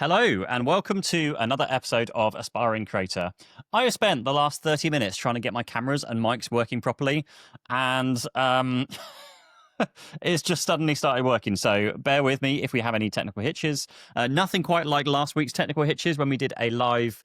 Hello, and welcome to another episode of Aspiring Creator. I have spent the last 30 minutes trying to get my cameras and mics working properly, and it's just suddenly started working. So bear with me if we have any technical hitches. Nothing quite like last week's technical hitches when we did a live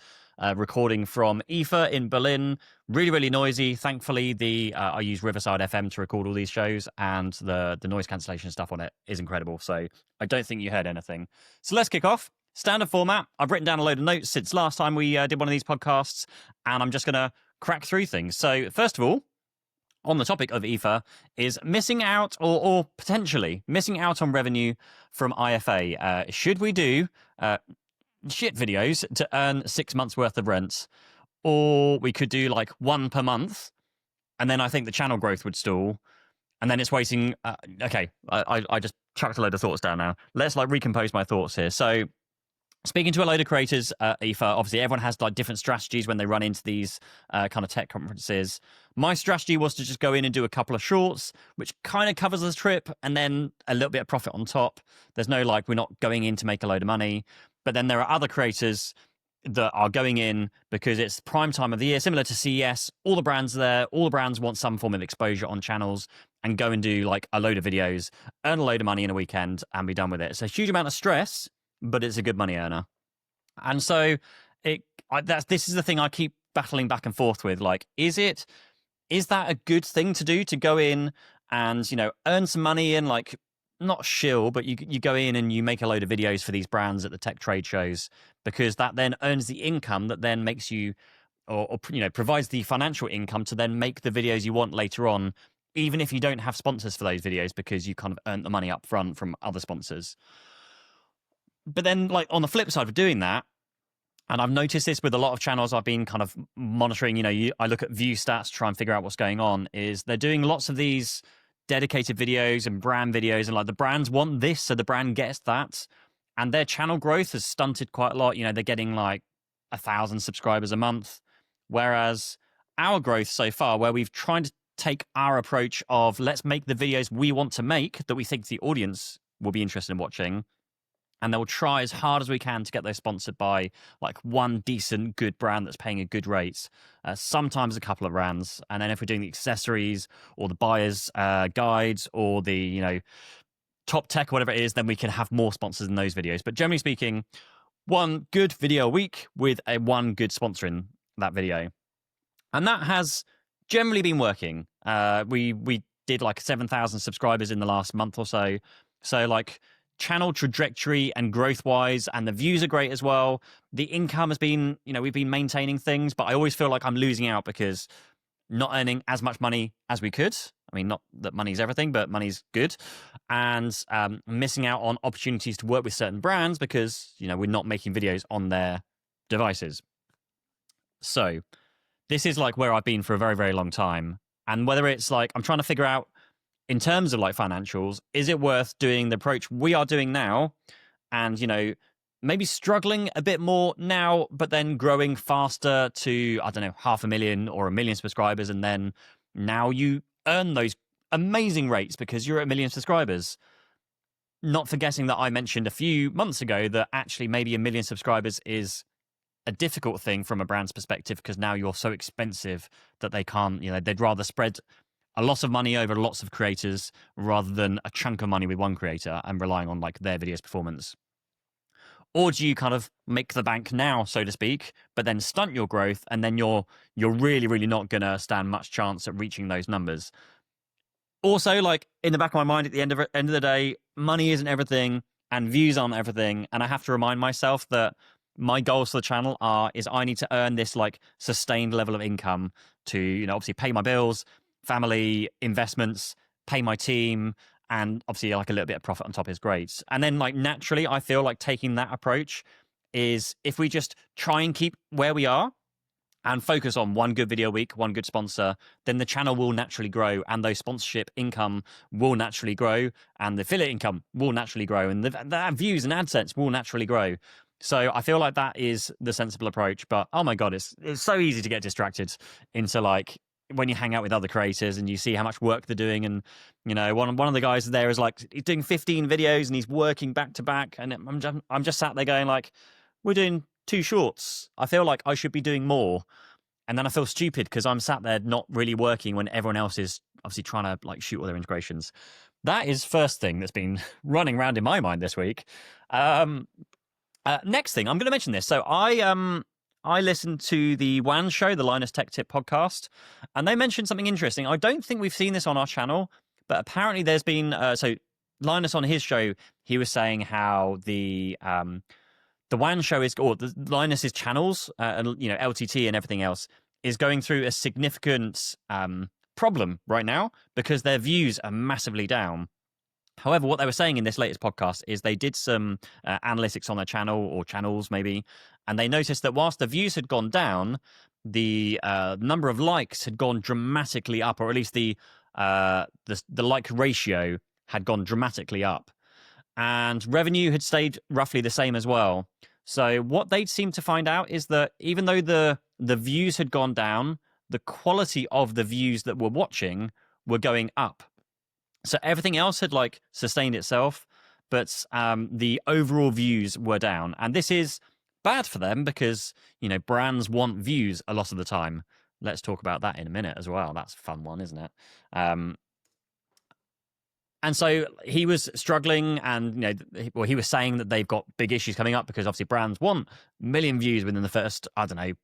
recording from IFA in Berlin. Really, really noisy. Thankfully, I use Riverside FM to record all these shows, and the noise cancellation stuff on it is incredible. So I don't think you heard anything. So let's kick off. Standard format. I've written down a load of notes since last time we did one of these podcasts, and I'm just going to crack through things. So first of all, on the topic of IFA, is missing out or potentially missing out on revenue from IFA. Should we do shit videos to earn 6 months worth of rent, or we could do like one per month, and then I think the channel growth would stall, and then it's waiting. Okay, I just chucked a load of thoughts down now. Let's recompose my thoughts here. So speaking to a load of creators at IFA, obviously everyone has different strategies when they run into these kind of tech conferences. My strategy was to just go in and do a couple of shorts, which kind of covers the trip, and then a little bit of profit on top. There's no we're not going in to make a load of money. But then there are other creators that are going in because it's prime time of the year, similar to CES. All the brands are there. All the brands want some form of exposure on channels and go and do a load of videos, earn a load of money in a weekend, and be done with it. It's a huge amount of stress, but it's a good money earner. And so this is the thing I keep battling back and forth with. Is that a good thing to do, to go in and, earn some money and not shill, but you go in and you make a load of videos for these brands at the tech trade shows, because that then earns the income that then makes you or provides the financial income to then make the videos you want later on, even if you don't have sponsors for those videos, because you kind of earned the money up front from other sponsors. But then on the flip side of doing that, and I've noticed this with a lot of channels I've been kind of monitoring, I look at view stats to try and figure out what's going on, is they're doing lots of these dedicated videos and brand videos, and the brands want this, so the brand gets that, and their channel growth has stunted quite a lot. They're getting 1,000 subscribers a month, whereas our growth so far, where we've tried to take our approach of let's make the videos we want to make that we think the audience will be interested in watching, and they'll try as hard as we can to get those sponsored by one decent, good brand that's paying a good rate. Sometimes a couple of brands. And then if we're doing the accessories or the buyer's guides or the, top tech, whatever it is, then we can have more sponsors in those videos. But generally speaking, one good video a week with one good sponsor in that video. And that has generally been working. We did 7,000 subscribers in the last month or so. So channel trajectory and growth wise, and the views are great as well. The income has been, we've been maintaining things, but I always feel like I'm losing out because not earning as much money as we could. I mean, not that money's everything, but money's good. And missing out on opportunities to work with certain brands because, we're not making videos on their devices. So this is where I've been for a very, very long time. And whether it's I'm trying to figure out, in terms of financials, is it worth doing the approach we are doing now and, maybe struggling a bit more now, but then growing faster to, 500,000 or 1 million subscribers. And then now you earn those amazing rates because you're at 1 million subscribers. Not forgetting that I mentioned a few months ago that actually maybe 1 million subscribers is a difficult thing from a brand's perspective, because now you're so expensive that they can't, they'd rather spread a lot of money over lots of creators rather than a chunk of money with one creator and relying on their video's performance. Or do you kind of make the bank now, so to speak, but then stunt your growth, and then you're really, really not going to stand much chance at reaching those numbers? Also, in the back of my mind, at the end of the day, money isn't everything and views aren't everything. And I have to remind myself that my goals for the channel is I need to earn this sustained level of income to, obviously pay my bills, family, investments, pay my team, and obviously a little bit of profit on top is great. And then naturally, I feel taking that approach is, if we just try and keep where we are and focus on one good video a week, one good sponsor, then the channel will naturally grow, and those sponsorship income will naturally grow, and the affiliate income will naturally grow, and the views and AdSense will naturally grow. So I feel that is the sensible approach. But oh my God, it's so easy to get distracted into when you hang out with other creators and you see how much work they're doing, and one of the guys there is like, he's doing 15 videos and he's working back to back, and I'm just sat there going like, we're doing 2 shorts. I feel like I should be doing more, and then I feel stupid because I'm sat there not really working when everyone else is obviously trying to like shoot all their integrations. That is first thing that's been running around in my mind this week. Next thing, I'm going to mention this. So I listened to the WAN show, the Linus Tech Tip podcast, and they mentioned something interesting. I don't think we've seen this on our channel, but apparently there's been so Linus on his show, he was saying how the WAN show is, or the Linus's channels, and LTT and everything else is going through a significant problem right now because their views are massively down. However, what they were saying in this latest podcast is they did some analytics on their channel, or channels maybe, and they noticed that whilst the views had gone down, the number of likes had gone dramatically up, or at least the like ratio had gone dramatically up, and revenue had stayed roughly the same as well. So what they'd seemed to find out is that even though the views had gone down, the quality of the views that were watching were going up. So everything else had like sustained itself, but the overall views were down. And this is bad for them because, brands want views a lot of the time. Let's talk about that in a minute as well. That's a fun one, isn't it? And so he was struggling, and he was saying that they've got big issues coming up because obviously brands want 1 million views within the first,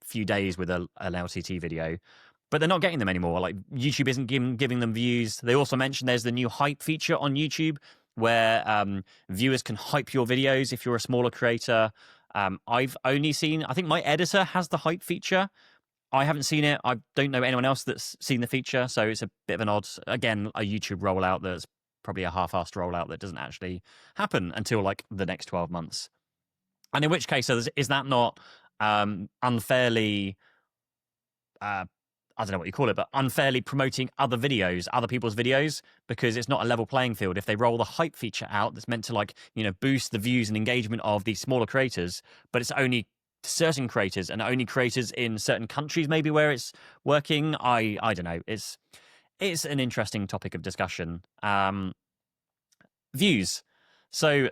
few days with an LTT video. But they're not getting them anymore. Like, YouTube isn't giving them views. They also mentioned there's the new hype feature on YouTube where viewers can hype your videos if you're a smaller creator. I've only seen, I think my editor has the hype feature. I haven't seen it. I don't know anyone else that's seen the feature. So it's a bit of an odd, again, a YouTube rollout that's probably a half-assed rollout that doesn't actually happen until like the next 12 months. And in which case, is that not unfairly... I don't know what you call it, but unfairly promoting other people's videos, because it's not a level playing field. If they roll the hype feature out that's meant to boost the views and engagement of these smaller creators, but it's only certain creators and only creators in certain countries maybe where it's working. I don't know. It's an interesting topic of discussion. Views. So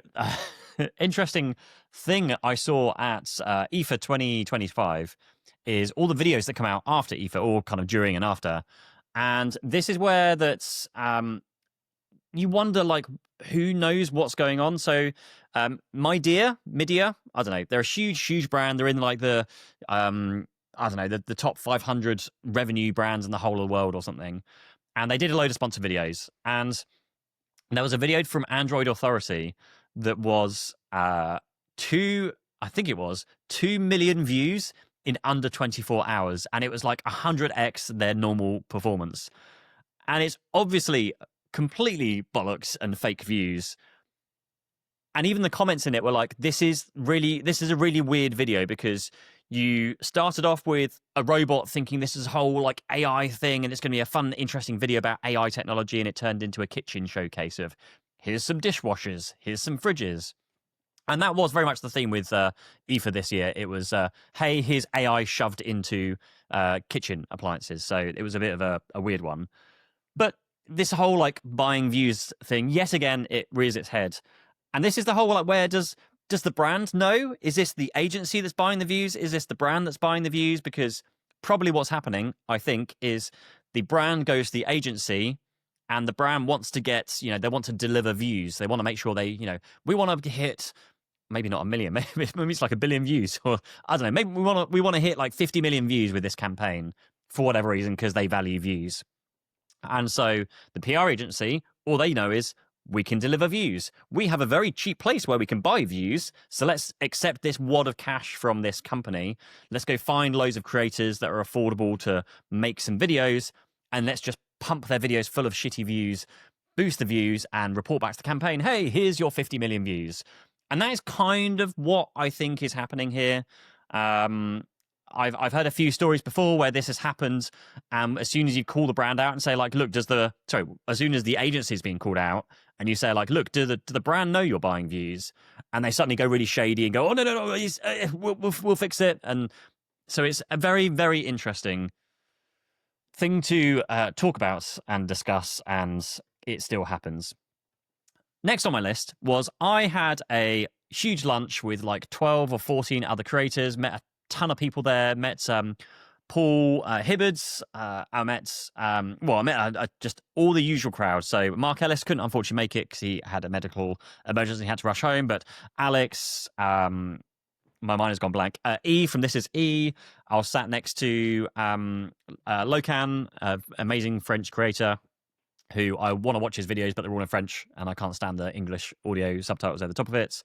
interesting thing I saw at IFA 2025 is all the videos that come out after IFA, all kind of during and after. And this is where that's you wonder, like, who knows what's going on. So Midea, I don't know, they're a huge brand. They're in like the the top 500 revenue brands in the whole of the world or something. And they did a load of sponsored videos. And there was a video from Android Authority that was 2 million views in under 24 hours. And it was like 100x their normal performance. And it's obviously completely bollocks and fake views. And even the comments in it were like, this is a really weird video, because you started off with a robot thinking this is a whole like AI thing and it's going to be a fun, interesting video about AI technology, and it turned into a kitchen showcase of here's some dishwashers, here's some fridges. And that was very much the theme with IFA this year. It was, hey, here's AI shoved into kitchen appliances. So it was a bit of a weird one. But this whole like buying views thing, yet again, it rears its head. And this is the whole like, where does the brand know? Is this the agency that's buying the views? Is this the brand that's buying the views? Because probably what's happening, I think, is the brand goes to the agency, and the brand wants to get, they want to deliver views. They want to make sure they, we want to hit maybe not 1 million, maybe it's like 1 billion views, or I don't know, maybe we want to hit like 50 million views with this campaign for whatever reason, because they value views. And so the PR agency, all they know is, we can deliver views. We have a very cheap place where we can buy views. So let's accept this wad of cash from this company. Let's go find loads of creators that are affordable to make some videos. And let's just pump their videos full of shitty views, boost the views, and report back to the campaign, hey, here's your 50 million views. And that is kind of what I think is happening here. I've heard a few stories before where this has happened. As soon as you call the brand out and say, like, look, as soon as the agency is being called out, and you say, like, look, do the brand know you're buying views? And they suddenly go really shady and go, oh, no, we'll fix it. And so it's a very, very interesting thing to talk about and discuss, and it still happens. Next on my list was I had a huge lunch with like 12 or 14 other creators, met a ton of people there, met Paul Hibbards, I met, just all the usual crowd. So Mark Ellis couldn't unfortunately make it because he had a medical emergency, he had to rush home, but Alex, my mind has gone blank. E from This Is E. I was sat next to Locan, amazing French creator, who I want to watch his videos, but they're all in French, and I can't stand the English audio subtitles over the top of it.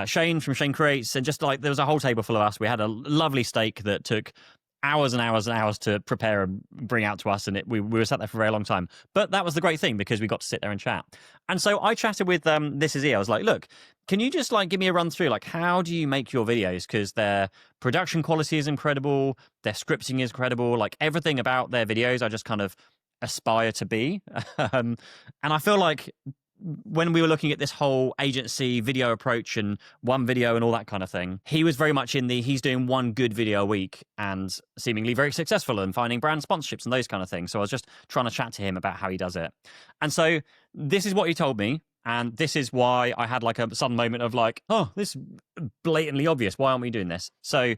Shane from Shane Creates, and just like there was a whole table full of us. We had a lovely steak that took hours and hours and hours to prepare and bring out to us, and we were sat there for a very long time. But that was the great thing, because we got to sit there and chat. And so I chatted with This Is E. I was like, look, can you just like give me a run through, like, how do you make your videos? Because their production quality is incredible, their scripting is incredible, like everything about their videos I just kind of aspire to be. And I feel like when we were looking at this whole agency video approach and one video and all that kind of thing, he was very much in the he's doing one good video a week and seemingly very successful and finding brand sponsorships and those kind of things. So I was just trying to chat to him about how he does it. And so this is what he told me. And this is why I had like a sudden moment of like, oh, this is blatantly obvious. Why aren't we doing this? So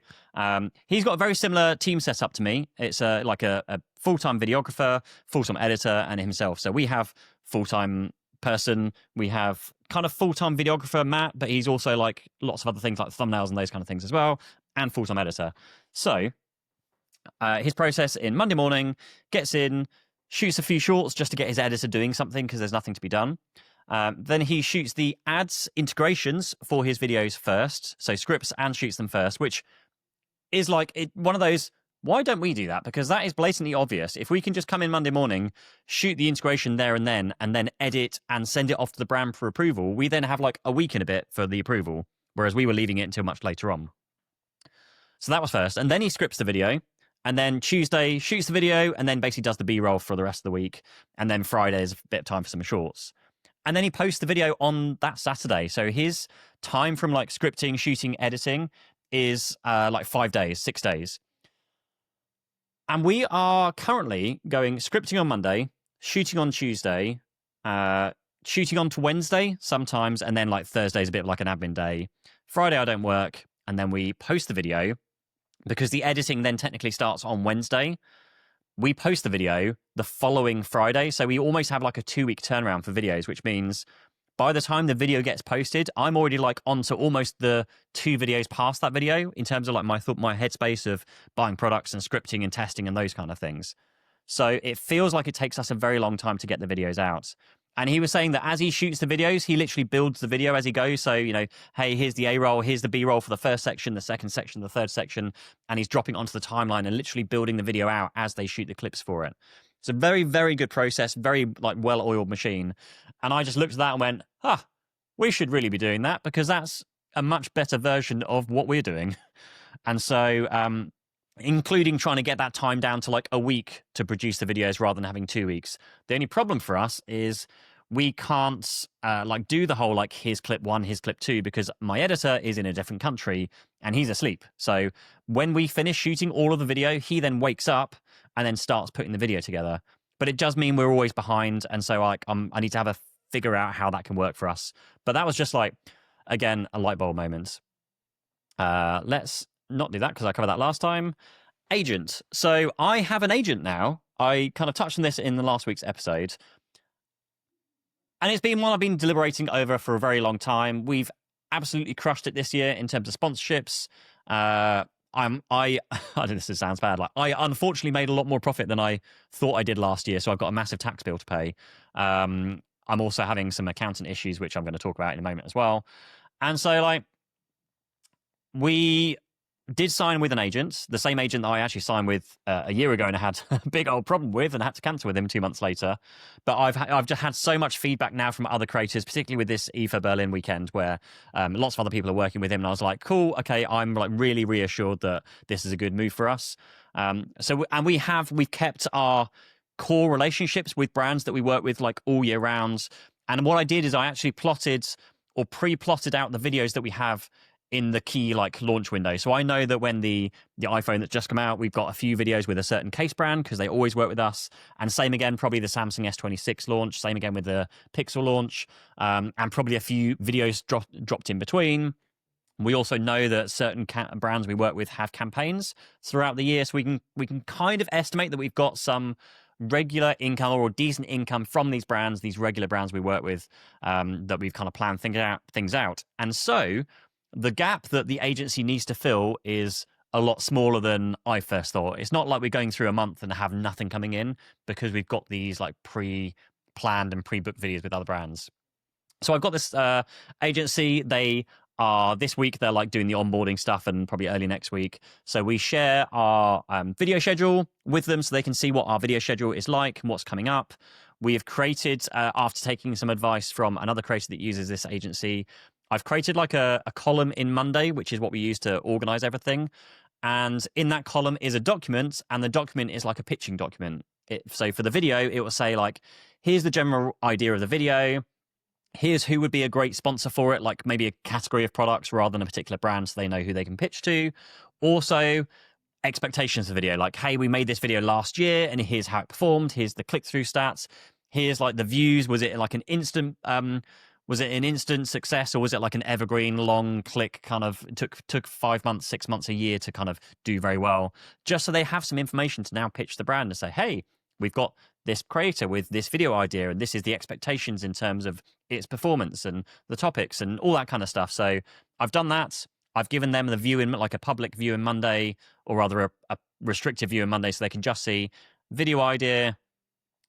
he's got a very similar team setup to me. It's like a full-time videographer, full-time editor, and himself. So we have full-time person. We have kind of full-time videographer, Matt, but he's also like lots of other things like thumbnails and those kind of things as well, and full-time editor. So his process in Monday morning, gets in, shoots a few shorts just to get his editor doing something because there's nothing to be done. Then he shoots the ads integrations for his videos first, so scripts and shoots them first, which is like one of those, why don't we do that? Because that is blatantly obvious. If we can just come in Monday morning, shoot the integration there and then edit and send it off to the brand for approval, we then have like a week and a bit for the approval, whereas we were leaving it until much later on. So that was first. And then he scripts the video. And then Tuesday shoots the video and then basically does the B-roll for the rest of the week. And then Friday is a bit of time for some shorts. And then he posts the video on that Saturday. So his time from like scripting, shooting, editing is like 5 days, 6 days. And we are currently going scripting on Monday, shooting on Tuesday, shooting on to Wednesday sometimes, and then like Thursday is a bit of like an admin day. Friday I don't work, and then we post the video because the editing then technically starts on Wednesday. We post the video the following Friday, so we almost have like a 2-week turnaround for videos, which means by the time the video gets posted, I'm already like on to almost the 2 videos past that video in terms of like my headspace of buying products and scripting and testing and those kind of things. So it feels like it takes us a very long time to get the videos out. And he was saying that as he shoots the videos, he literally builds the video as he goes. So, you know, hey, here's the A-roll, here's the B-roll for the first section, the second section, the third section, and he's dropping onto the timeline and literally building the video out as they shoot the clips for it. It's a very, very good process, very like well-oiled machine. And I just looked at that and went, we should really be doing that because that's a much better version of what we're doing. And so, including trying to get that time down to like a week to produce the videos rather than having 2 weeks. The only problem for us is we can't like do the whole like here's clip 1, here's clip 2 because my editor is in a different country and he's asleep. So when we finish shooting all of the video, he then wakes up and then starts putting the video together. But it does mean we're always behind, and so like I need to have a figure out how that can work for us. But that was just like, again, a light bulb moment. Let's not do that because I covered that last time. Agent. So I have an agent now. I kind of touched on this in the last week's episode. And it's been one I've been deliberating over for a very long time. We've absolutely crushed it this year in terms of sponsorships. I don't know, this sounds bad. Like I unfortunately made a lot more profit than I thought I did last year. So I've got a massive tax bill to pay. I'm also having some accountant issues, which I'm going to talk about in a moment as well. And so like, we did sign with an agent, the same agent that I actually signed with a year ago and I had a big old problem with and had to cancel with him 2 months later. But I've just had so much feedback now from other creators, particularly with this IFA Berlin weekend where lots of other people are working with him. And I was like, cool, okay, I'm like really reassured that this is a good move for us. We've kept our core relationships with brands that we work with like all year round. And what I did is I actually plotted or pre-plotted out the videos that we have in the key like launch window. So I know that when the iPhone that's just come out, we've got a few videos with a certain case brand because they always work with us. And same again, probably the Samsung S26 launch. Same again with the Pixel launch, and probably a few videos dropped in between. We also know that certain brands we work with have campaigns throughout the year, so we can kind of estimate that we've got some regular income or decent income from these brands, these regular brands we work with, that we've kind of planned things out. And so the gap that the agency needs to fill is a lot smaller than I first thought. It's not like we're going through a month and have nothing coming in because we've got these like pre-planned and pre-booked videos with other brands. So I've got this agency. They are this week. They're like doing the onboarding stuff, and probably early next week. So we share our video schedule with them, so they can see what our video schedule is like and what's coming up. We have created, after taking some advice from another creator that uses this agency, I've created like a column in Monday, which is what we use to organize everything. And in that column is a document, and the document is like a pitching document. So for the video, it will say like, here's the general idea of the video. Here's who would be a great sponsor for it, like maybe a category of products rather than a particular brand, so they know who they can pitch to. Also, expectations of the video, like, hey, we made this video last year and here's how it performed. Here's the click-through stats. Here's like the views. Was it like an instant success, or was it like an evergreen long click kind of took 5 months, 6 months, a year to kind of do very well? Just so they have some information to now pitch the brand and say, hey, we've got this creator with this video idea, and this is the expectations in terms of its performance and the topics and all that kind of stuff. So I've done that. I've given them the view in like a public view in Monday, or rather a restricted view in Monday, so they can just see video idea,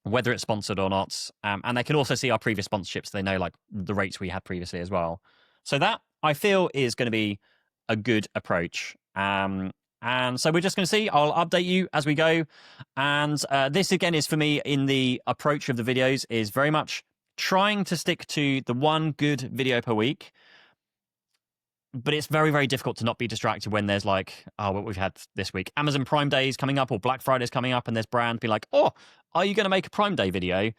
whether it's sponsored or not. And they can also see our previous sponsorships. So they know like the rates we had previously as well. So that I feel is going to be a good approach. And so we're just going to see. I'll update you as we go. And this, again, is for me in the approach of the videos is very much trying to stick to the one good video per week. But it's very, very difficult to not be distracted when there's like, oh, what we've had this week. Amazon Prime Day is coming up, or Black Friday is coming up, and there's brands be like, oh, are you going to make a Prime Day video?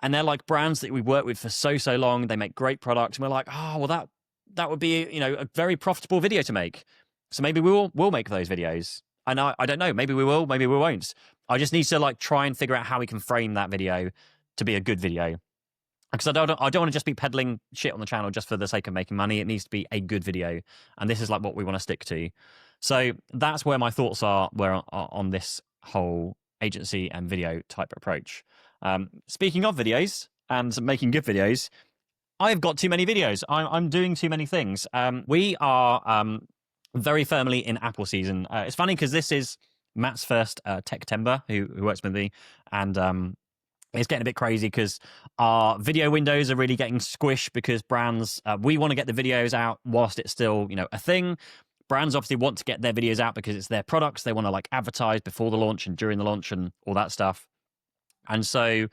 And they're like brands that we work with for so long. They make great products. And we're like, oh, well, that would be, a very profitable video to make. So maybe we'll make those videos. And I don't know. Maybe we will. Maybe we won't. I just need to like try and figure out how we can frame that video to be a good video. Because I don't want to just be peddling shit on the channel just for the sake of making money. It needs to be a good video, and this is like what we want to stick to. So that's where my thoughts are on this whole agency and video type approach. Speaking of videos and making good videos, I've got too many videos. I'm doing too many things. We are very firmly in Apple season. It's funny because this is Matt's first Tech-tember who works with me, and it's getting a bit crazy because our video windows are really getting squished because brands, we want to get the videos out whilst it's still, a thing. Brands obviously want to get their videos out because it's their products. They want to like advertise before the launch and during the launch and all that stuff. And so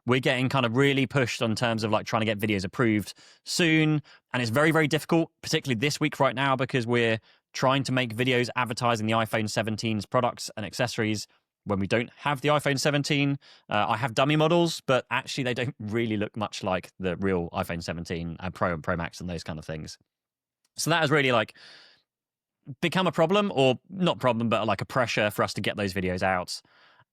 we're getting kind of really pushed on terms of like trying to get videos approved soon. And it's very, very difficult, particularly this week right now, because we're trying to make videos advertising the iPhone 17's products and accessories when we don't have the iPhone 17. I have dummy models, but actually they don't really look much like the real iPhone 17 Pro and Pro Max and those kind of things. So that has really like become a problem, or not problem, but like a pressure for us to get those videos out.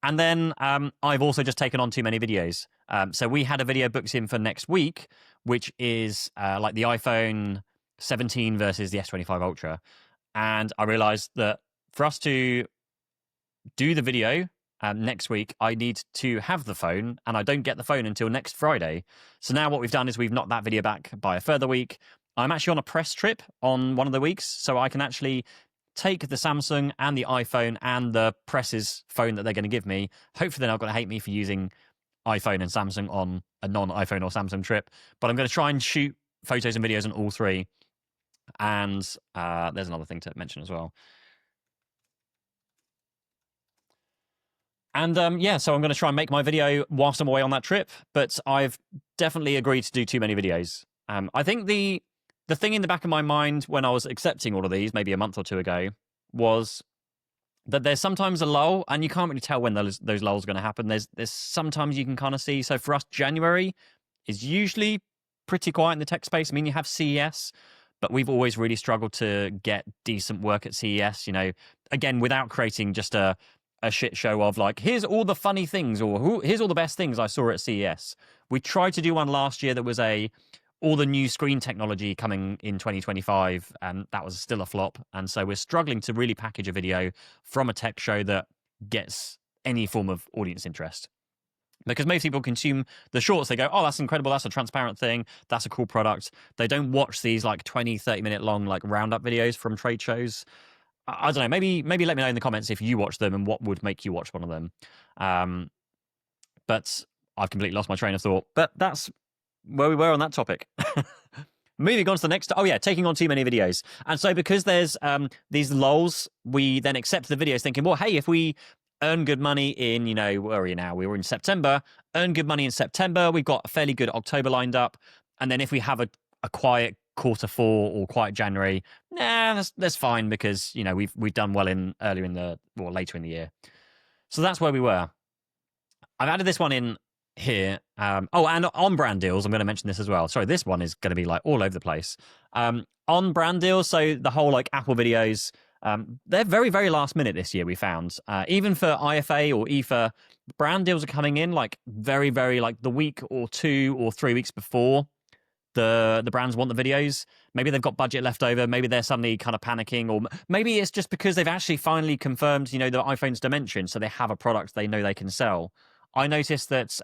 And then I've also just taken on too many videos. So we had a video booked in for next week, which is like the iPhone 17 versus the S25 Ultra. And I realized that for us to do the video next week, I need to have the phone, and I don't get the phone until next Friday. So now what we've done is we've knocked that video back by a further week. I'm actually on a press trip on one of the weeks, so I can actually take the Samsung and the iPhone and the press's phone that they're going to give me. Hopefully they're not going to hate me for using iPhone and Samsung on a non-iPhone or Samsung trip, but I'm going to try and shoot photos and videos on all three. And there's another thing to mention as well. And so I'm going to try and make my video whilst I'm away on that trip, but I've definitely agreed to do too many videos. I think the thing in the back of my mind when I was accepting all of these, maybe a month or two ago, was that there's sometimes a lull, and you can't really tell when those lulls are going to happen. There's sometimes you can kind of see. So for us, January is usually pretty quiet in the tech space. I mean, you have CES, but we've always really struggled to get decent work at CES, again, without creating just a shit show of like, here's all the funny things, or here's all the best things I saw at CES. We tried to do one last year that was all the new screen technology coming in 2025, and that was still a flop. And so we're struggling to really package a video from a tech show that gets any form of audience interest. Because most people consume the shorts, they go, oh, that's incredible, that's a transparent thing, that's a cool product. They don't watch these like 20, 30-minute long like roundup videos from trade shows. I don't know, maybe let me know in the comments if you watch them and what would make you watch one of them. But I've completely lost my train of thought. But that's where we were on that topic. Moving on to the next. Oh yeah, taking on too many videos. And so because there's these lulls, we then accept the videos thinking, well, hey, if we earn good money in, where are we now? We were in September. Earn good money in September. We've got a fairly good October lined up. And then if we have a quiet quarter four or quiet January, that's fine, because we've done well later in the year. So that's where we were. I've added this one in here. And on brand deals, I'm going to mention this as well. Sorry, this one is going to be like all over the place. On brand deals, so the whole like Apple videos, they're very, very last minute this year, we found. Even for IFA or IFA, brand deals are coming in like very, very like the week or 2 or 3 weeks before the brands want the videos. Maybe they've got budget left over. Maybe they're suddenly kind of panicking, or maybe it's just because they've actually finally confirmed, the iPhone's dimension, so they have a product they know they can sell. I noticed that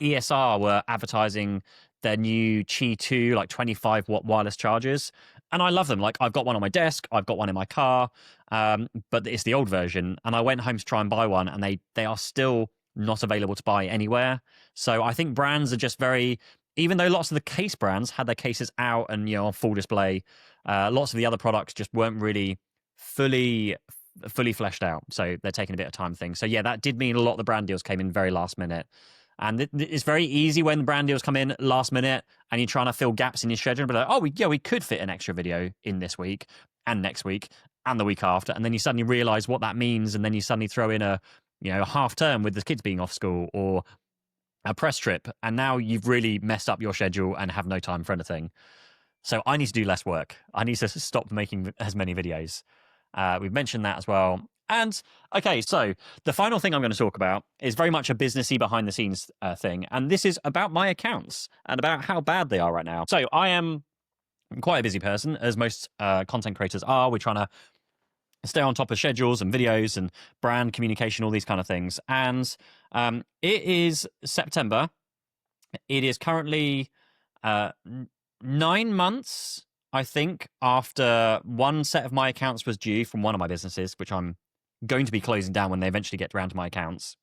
ESR were advertising their new Qi 2 like 25-watt wireless chargers, and I love them. Like, I've got one on my desk, I've got one in my car, but it's the old version, and I went home to try and buy one, and they are still not available to buy anywhere. So I think brands are just very, even though lots of the case brands had their cases out and on full display, lots of the other products just weren't really fully fleshed out. So they're taking a bit of time thing. So yeah, that did mean a lot of the brand deals came in very last minute. And it's very easy when brand deals come in last minute and you're trying to fill gaps in your schedule, but like, we could fit an extra video in this week and next week and the week after. And then you suddenly realize what that means. And then you suddenly throw in a half term with the kids being off school, or a press trip, and now you've really messed up your schedule and have no time for anything. So I need to do less work. I need to stop making as many videos. We've mentioned that as well. And okay, so the final thing I'm going to talk about is very much a businessy behind the scenes thing. And this is about my accounts and about how bad they are right now. So I'm quite a busy person, as most content creators are. We're trying to stay on top of schedules and videos and brand communication, all these kind of things. And it is September. It is currently 9 months, I think, after one set of my accounts was due from one of my businesses, which I'm going to be closing down when they eventually get around to my accounts.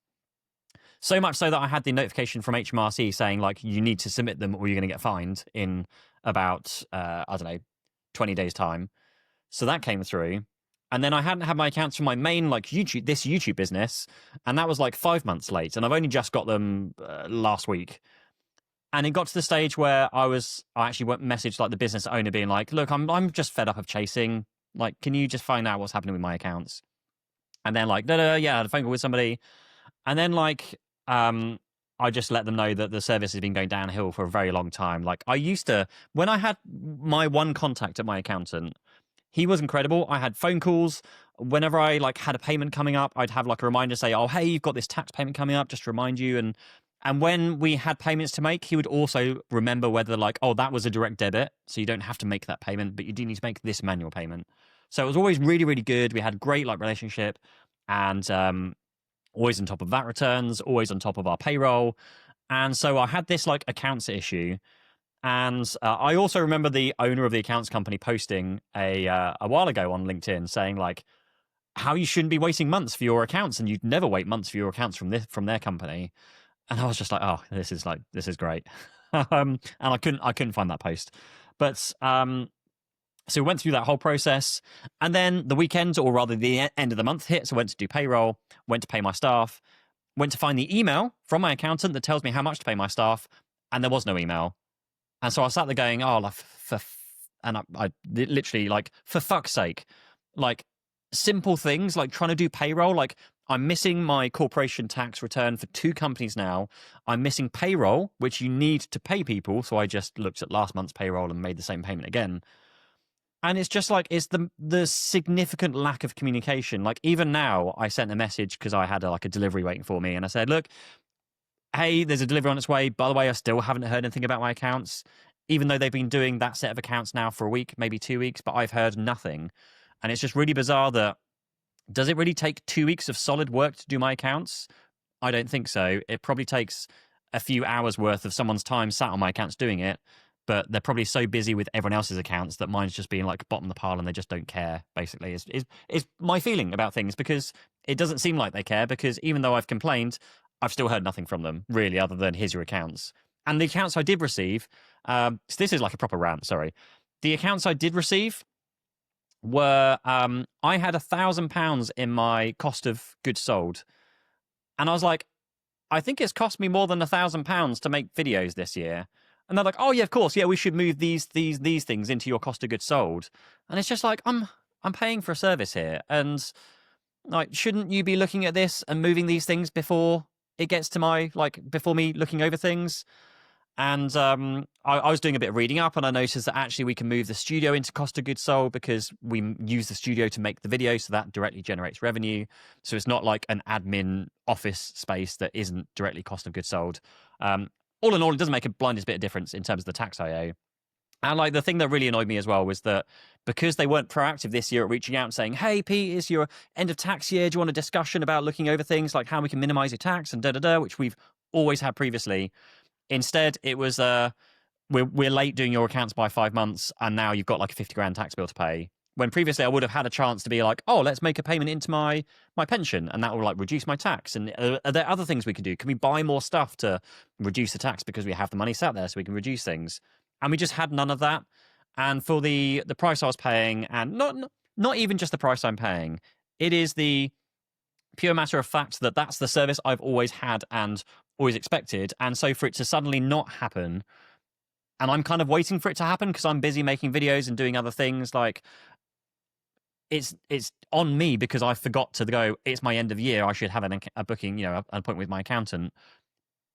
So much so that I had the notification from HMRC saying, like, you need to submit them or you're going to get fined in about, 20 days' time. So that came through. And then I hadn't had my accounts for my main, like, YouTube business, and that was like 5 months late. And I've only just got them last week. And it got to the stage where I actually messaged like the business owner, being like, look, I'm just fed up of chasing. Like, can you just find out what's happening with my accounts? And then like, no, yeah, I had a phone call with somebody. And then like, I just let them know that the service has been going downhill for a very long time. Like, I used to, when I had my one contact at my accountant, he was incredible. I had phone calls. Whenever I like had a payment coming up, I'd have like a reminder say, oh, hey, you've got this tax payment coming up, just to remind you. And when we had payments to make, he would also remember whether like, oh, that was a direct debit, so you don't have to make that payment, but you do need to make this manual payment. So it was always really, really good. We had a great like relationship, and always on top of VAT returns, always on top of our payroll. And so I had this like accounts issue. And I also remember the owner of the accounts company posting a while ago on LinkedIn saying like how you shouldn't be waiting months for your accounts, and you'd never wait months for your accounts from their company. And I was just like, oh, this is great. And I couldn't find that post. But so we went through that whole process, and then the weekend, or rather the end of the month hit. So I went to do payroll, went to pay my staff, went to find the email from my accountant that tells me how much to pay my staff, and there was no email. And so I sat there going, oh, like, I literally, like, for fuck's sake, like, simple things like trying to do payroll, like, I'm missing my corporation tax return for 2 companies now. I'm missing payroll, which you need to pay people. So I just looked at last month's payroll and made the same payment again. And it's just like, it's the significant lack of communication. Like, even now, I sent a message because I had a delivery waiting for me, and I said, look, hey, there's a delivery on its way. By the way, I still haven't heard anything about my accounts, even though they've been doing that set of accounts now for a week, maybe 2 weeks, but I've heard nothing. And it's just really bizarre that, does it really take 2 weeks of solid work to do my accounts? I don't think so. It probably takes a few hours worth of someone's time sat on my accounts doing it, but they're probably so busy with everyone else's accounts that mine's just being like bottom of the pile and they just don't care, basically, is my feeling about things, because it doesn't seem like they care, because even though I've complained, I've still heard nothing from them, really, other than here's your accounts. And the accounts I did receive, so this is like a proper rant, sorry. The accounts I did receive were, I had £1,000 in my cost of goods sold. And I was like, I think it's cost me more than £1,000 to make videos this year. And they're like, oh yeah, of course, yeah, we should move these things into your cost of goods sold. And it's just like, I'm paying for a service here, and like, shouldn't you be looking at this and moving these things before it gets to my before me looking over things? And I was doing a bit of reading up, and I noticed that actually we can move the studio into cost of goods sold because we use the studio to make the video, so that directly generates revenue. So it's not like an admin office space that isn't directly cost of goods sold. All in all, it doesn't make a blindest bit of difference in terms of the tax I owe. And like, the thing that really annoyed me as well was that because they weren't proactive this year at reaching out and saying, hey, Pete, it's your end of tax year. Do you want a discussion about looking over things like how we can minimize your tax and which we've always had previously. Instead, it was, we're late doing your accounts by 5 months, and now you've got like a 50 grand tax bill to pay. When previously I would have had a chance to be like, oh, let's make a payment into my pension, and that will like reduce my tax. And are there other things we can do? Can we buy more stuff to reduce the tax because we have the money sat there so we can reduce things? And we just had none of that. And for the price I was paying, and not even just the price I'm paying, it is the pure matter of fact that that's the service I've always had and always expected. And so for it to suddenly not happen, and I'm kind of waiting for it to happen because I'm busy making videos and doing other things, like, it's on me because I forgot to go, it's my end of year, I should have a booking, an appointment with my accountant.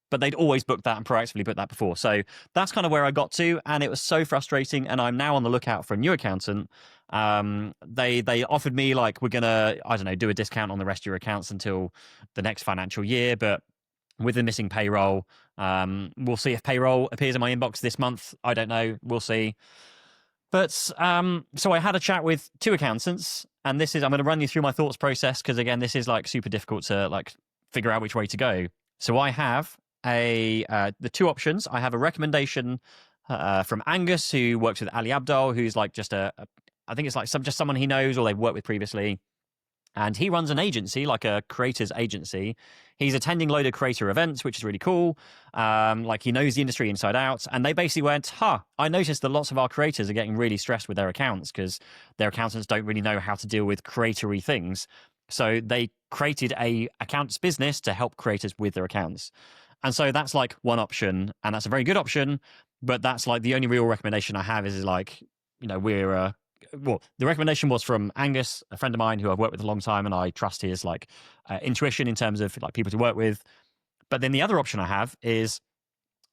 But they'd always booked that and proactively booked that before. So that's kind of where I got to, and it was so frustrating. And I'm now on the lookout for a new accountant. They offered me like, we're gonna, I don't know, do a discount on the rest of your accounts until the next financial year. But with the missing payroll, we'll see if payroll appears in my inbox this month. I don't know. We'll see. But so I had a chat with 2 accountants, and I'm going to run you through my thoughts process, because again, this is like super difficult to like figure out which way to go. So I have the 2 options. I have a recommendation from Angus, who works with Ali Abdal, who's like just I think it's like just someone he knows or they've worked with previously. And he runs an agency, like a creators agency. He's attending a load of creator events, which is really cool. Like, he knows the industry inside out. And they basically went, I noticed that lots of our creators are getting really stressed with their accounts because their accountants don't really know how to deal with creatory things. So they created a accounts business to help creators with their accounts. And so that's like one option, and that's a very good option. But that's like the only real recommendation I have is like, we're... well, the recommendation was from Angus, a friend of mine who I've worked with a long time, and I trust his like intuition in terms of like people to work with. But then the other option I have is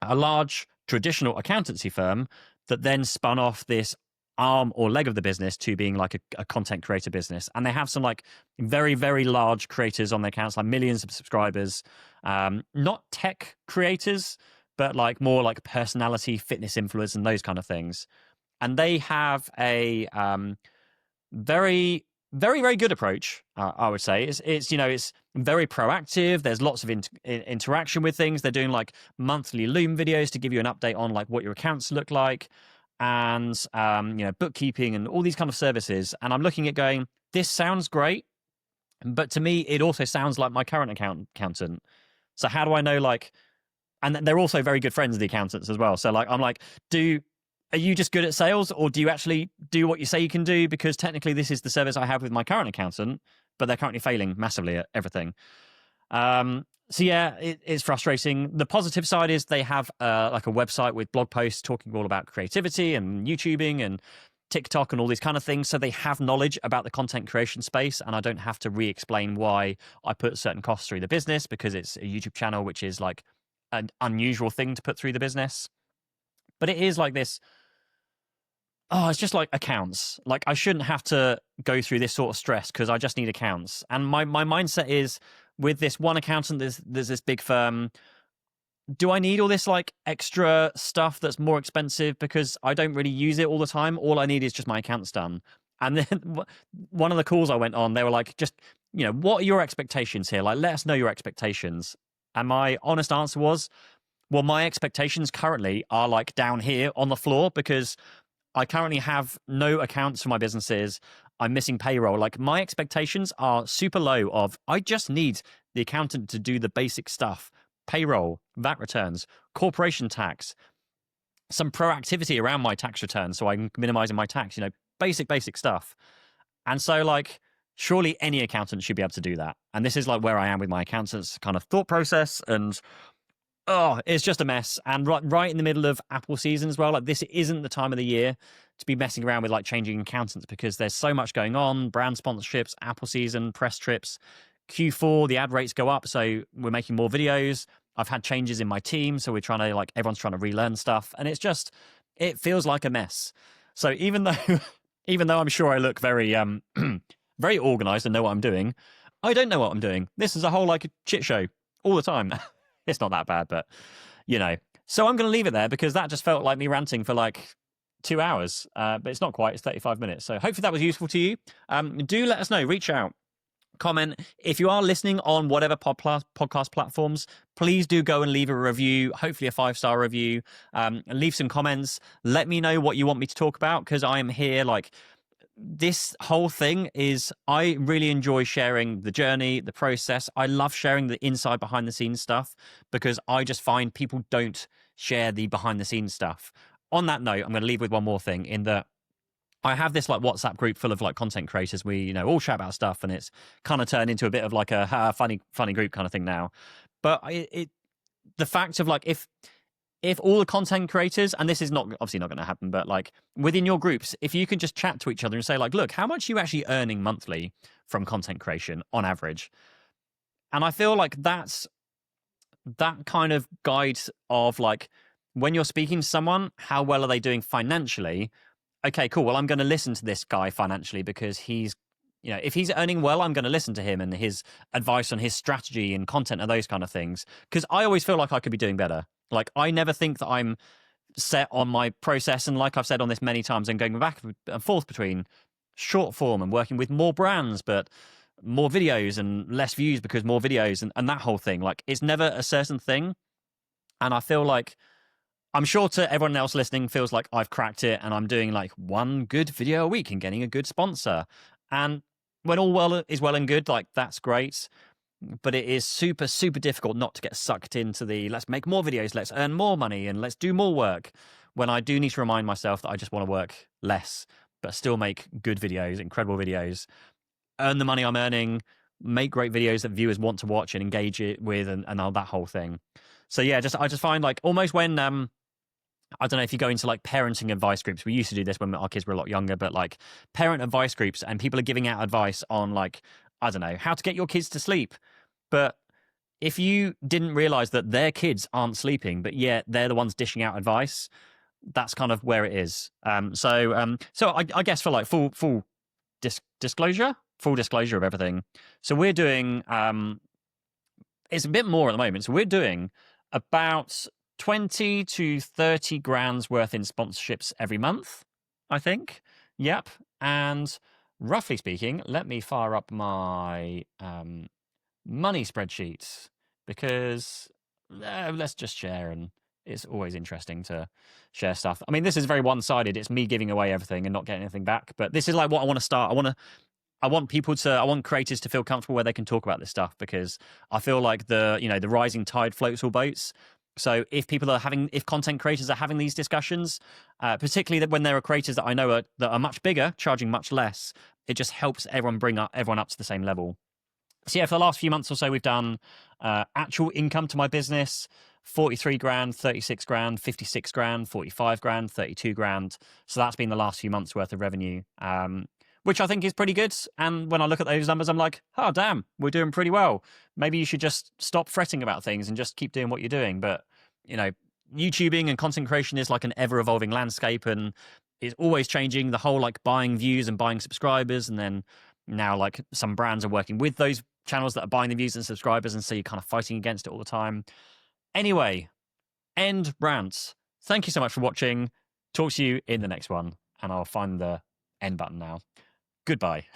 a large traditional accountancy firm that then spun off this arm or leg of the business to being like a content creator business. And they have some like very, very large creators on their accounts, like millions of subscribers, not tech creators, but like more like personality, fitness influencers, and those kind of things. And they have a very, very, very good approach, I would say. It's very proactive. There's lots of interaction with things. They're doing like monthly Loom videos to give you an update on like what your accounts look like, and bookkeeping and all these kind of services. And I'm looking at going, this sounds great, but to me, it also sounds like my current accountant. So how do I know, like, and they're also very good friends of the accountants as well. So like, I'm like, are you just good at sales, or do you actually do what you say you can do? Because technically this is the service I have with my current accountant, but they're currently failing massively at everything. So yeah, it's frustrating. The positive side is they have like a website with blog posts talking all about creativity and YouTubing, and TikTok and all these kind of things. So they have knowledge about the content creation space, and I don't have to re-explain why I put certain costs through the business because it's a YouTube channel, which is like an unusual thing to put through the business. But it is like this. Oh, it's just like accounts. Like I shouldn't have to go through this sort of stress because I just need accounts. And my mindset is with this one accountant, there's this big firm. Do I need all this like extra stuff that's more expensive because I don't really use it all the time? All I need is just my accounts done. And then one of the calls I went on, they were like, just, what are your expectations here? Like, let us know your expectations. And my honest answer was, well, my expectations currently are like down here on the floor because I currently have no accounts for my businesses. I'm missing payroll. Like my expectations are super low of I just need the accountant to do the basic stuff. Payroll, VAT returns, corporation tax, some proactivity around my tax return so I'm minimizing my tax, basic stuff. And so like surely any accountant should be able to do that. And this is like where I am with my accountant's kind of thought process, and it's just a mess. And right in the middle of Apple season as well, like this isn't the time of the year to be messing around with like changing accountants because there's so much going on, brand sponsorships, Apple season, press trips. Q4, the ad rates go up, so we're making more videos. I've had changes in my team, so we're trying to everyone's trying to relearn stuff, and it feels like a mess. So even though I'm sure I look very very organized and know what I'm doing, I don't know what I'm doing. This is a whole like shit show all the time. It's not that bad, but So I'm going to leave it there because that just felt like me ranting for like 2 hours, but it's not quite. It's 35 minutes. So hopefully that was useful to you. Do let us know. Reach out. Comment. If you are listening on whatever podcast platforms, please do go and leave a review, hopefully a 5-star review. Leave some comments. Let me know what you want me to talk about because I am here. Like this whole thing is, I really enjoy sharing the journey, the process. I love sharing the inside behind the scenes stuff because I just find people don't share the behind the scenes stuff. On that note, I'm going to leave with one more thing in that I have this like WhatsApp group full of like content creators. We, all chat about stuff, and it's kind of turned into a bit of like a funny group kind of thing now. But the fact of like, if all the content creators, and this is obviously not going to happen, but like within your groups, if you can just chat to each other and say like, look, how much are you actually earning monthly from content creation on average? And I feel like that kind of guide of like, when you're speaking to someone, how well are they doing financially? Okay, cool. Well, I'm going to listen to this guy financially because he's, if he's earning well, I'm going to listen to him and his advice on his strategy and content and those kind of things. Because I always feel like I could be doing better. Like, I never think that I'm set on my process. And like I've said on this many times, I'm going back and forth between short form and working with more brands, but more videos and less views because more videos and that whole thing. Like, it's never a certain thing. And I feel like, I'm sure to everyone else listening feels like I've cracked it and I'm doing like one good video a week and getting a good sponsor. And when all is well and good, like that's great. But it is super, super difficult not to get sucked into the let's make more videos, let's earn more money and let's do more work, when I do need to remind myself that I just want to work less, but still make good videos, incredible videos, earn the money I'm earning, make great videos that viewers want to watch and engage it with and all that whole thing. So yeah, I just find like almost when I don't know if you go into like parenting advice groups. We used to do this when our kids were a lot younger, but like parent advice groups and people are giving out advice on like, I don't know, how to get your kids to sleep. But if you didn't realize that their kids aren't sleeping, but yet they're the ones dishing out advice, that's kind of where it is. So I guess for like full disclosure of everything. So we're doing, it's a bit more at the moment. So we're doing about 20 to 30 grand's worth in sponsorships every month, I think. Yep. And roughly speaking, let me fire up my money spreadsheets because let's just share, and it's always interesting to share stuff. I mean, this is very one-sided. It's me giving away everything and not getting anything back. But this is like what I want to start. I want creators to feel comfortable where they can talk about this stuff because I feel like the rising tide floats all boats. So if content creators are having these discussions, particularly when there are creators that I know that are much bigger, charging much less, it just helps bring everyone up to the same level. So yeah, for the last few months or so, we've done actual income to my business, 43 grand, 36 grand, 56 grand, 45 grand, 32 grand. So that's been the last few months worth of revenue, which I think is pretty good. And when I look at those numbers, I'm like, oh, damn, we're doing pretty well. Maybe you should just stop fretting about things and just keep doing what you're doing. But, YouTubing and content creation is like an ever evolving landscape, and it's always changing. The whole like buying views and buying subscribers. And then now like some brands are working with those channels that are buying the views and subscribers. And so you're kind of fighting against it all the time. Anyway, end rants. Thank you so much for watching. Talk to you in the next one. And I'll find the end button now. Goodbye.